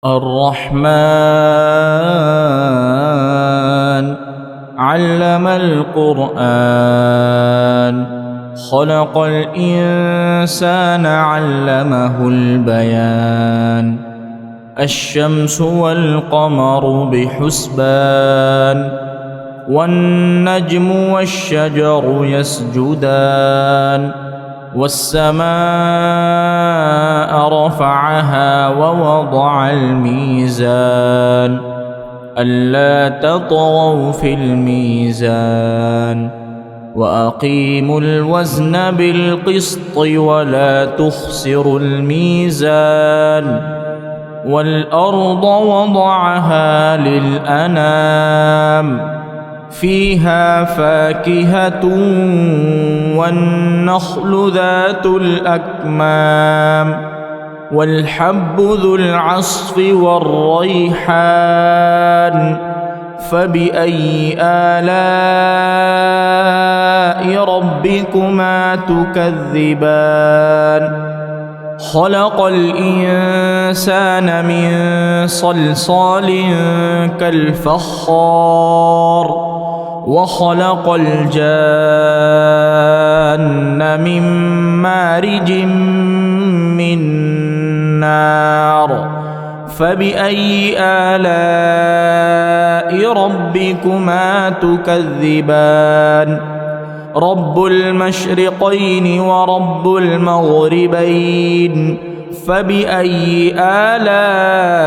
الرحمن علم القرآن خلق الإنسان علمه البيان الشمس والقمر بحسبان والنجم والشجر يسجدان والسماء رفعها ووضع الميزان ألا تطغوا في الميزان وأقيموا الوزن بالقسط ولا تخسروا الميزان والأرض وضعها للأنام فيها فاكهة والنخل ذات الأكمام والحب ذو العصف والريحان فبأي آلاء ربكما تكذبان خلق الإنسان من صلصال كالفخار وخلق الجان من مارج من نار فبأي آلاء ربكما تكذبان رب المشرقين ورب المغربين فبأي آلاء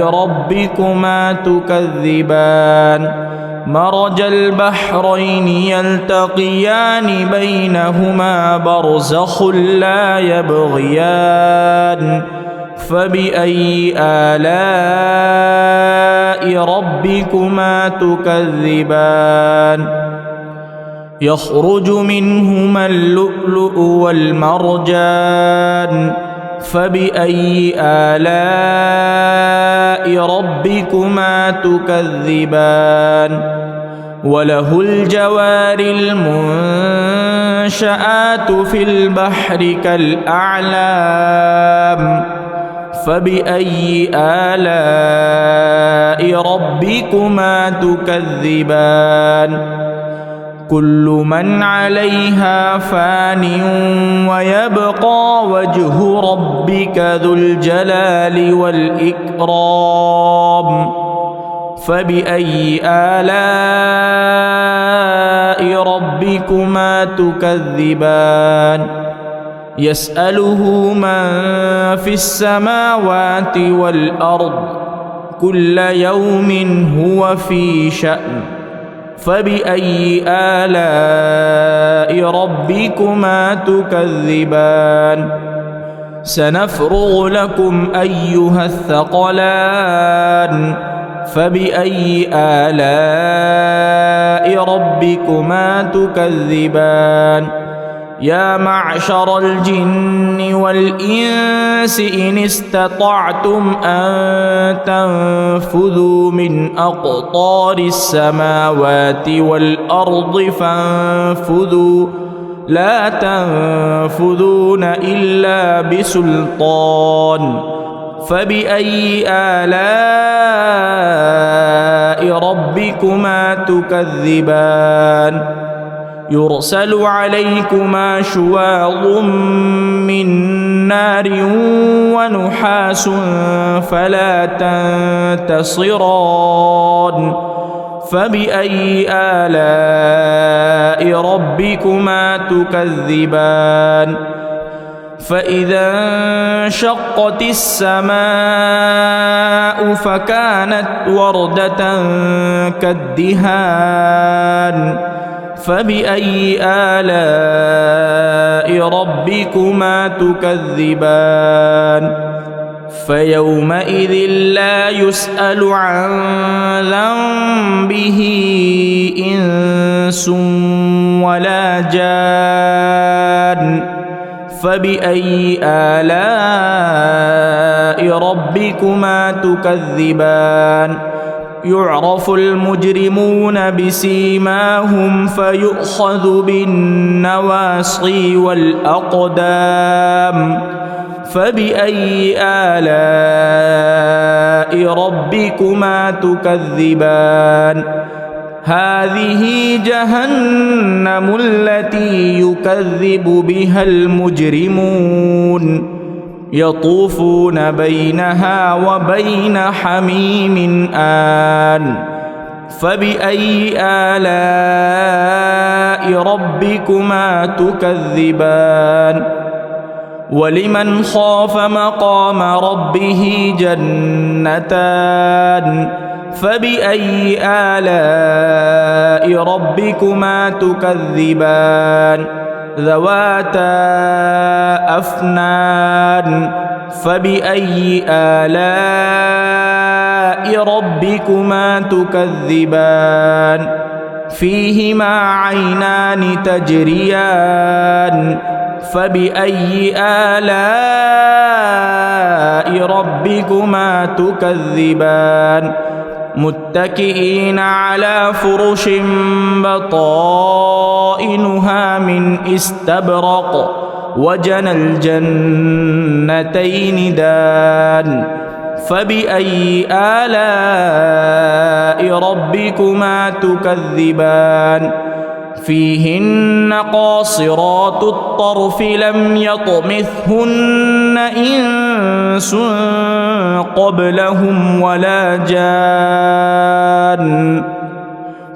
ربكما تكذبان مرج البحرين يلتقيان بينهما برزخ لا يبغيان فبأي آلاء ربكما تكذبان يخرج منهما اللؤلؤ والمرجان فبأي آلاء ربكما تكذبان وله الجوار المنشآت في البحر كالأعلام فبأي آلاء ربكما تكذبان كل من عليها فان ويبقى وجه ربك ذو الجلال والإكرام فبأي آلاء ربكما تكذبان يسأله من في السماوات والأرض كل يوم هو في شأن فبأي آلاء ربكما تكذبان سنفرغ لكم أيها الثقلان فبأي آلاء ربكما تكذبان يا معشر الجن والإنس إن استطعتم أن تنفذوا من أقطار السماوات والأرض فانفذوا لا تنفذون إلا بسلطان فبأي آلاء ربكما تكذبان يرسل عليكما شواظ من نار ونحاس فلا تنتصران فبأي آلاء ربكما تكذبان فإذا انشقت السماء فكانت وردة كالدهان فبأي آلاء ربكما تكذبان فيومئذ لا يسأل عن ذنبه إنس ولا جان فبأي آلاء ربكما تكذبان يعرف المجرمون بسيماهم فيؤخذ بالنواصي والأقدام فبأي آلاء ربكما تكذبان هذه جهنم التي يكذب بها المجرمون يطوفون بينها وبين حميم آن فبأي آلاء ربكما تكذبان ولمن خاف مقام ربه جنتان فبأي آلاء ربكما تكذبان ذواتا أفنان فبأي آلاء ربكما تكذبان فيهما عينان تجريان فبأي آلاء ربكما تكذبان متكئين على فرش بطائنها من استبرق وجنى الجنتين دان فبأي آلاء ربكما تكذبان فيهن قاصرات الطرف لم يطمثهن إنس قبلهم ولا جان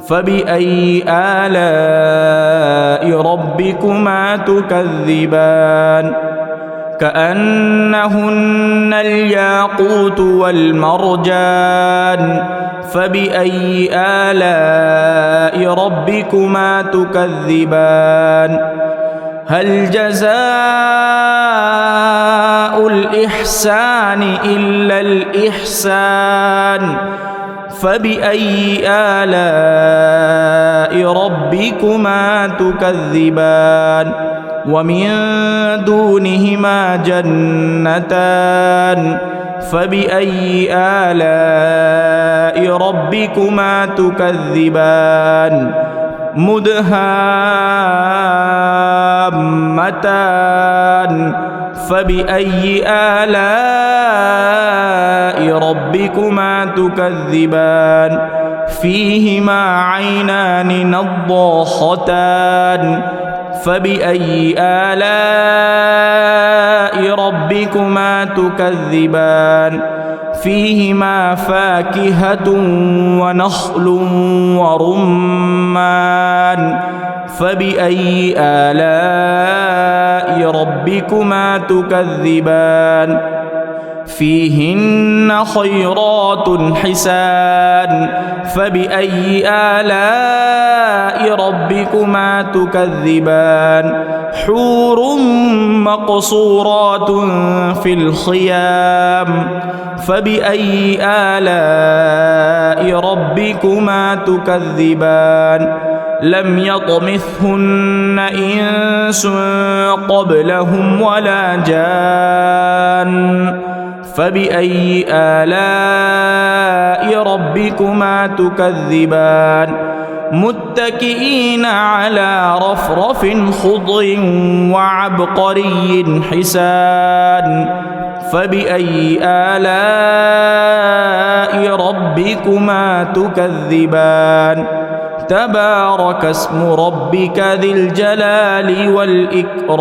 فبأي آلاء ربكما تكذبان كأنهن الياقوت والمرجان فبأي آلاء ربكما تكذبان هل جزاء الإحسان إلا الإحسان فبأي آلاء ربكما تكذبان ومن دونهما جنتان فبأي آلاء ربكما تكذبان مدهامتان فبأي آلاء ربكما تكذبان فيهما عينان نضاختان فبأي آلاء ربكما تكذبان فيهما فاكهة ونخل ورمان فبأي آلاء ربكما تكذبان فيهن خيرات حسان فبأي آلاء ربكما تكذبان حور مقصورات في الخيام فبأي آلاء ربكما تكذبان لم يطمثهن إنس قبلهم ولا جان فبأي آلاء ربكما تكذبان متكئين على رفرف خضر وعبقري حسان فبأي آلاء ربكما تكذبان تبارك اسم ربك ذي الجلال والإكرام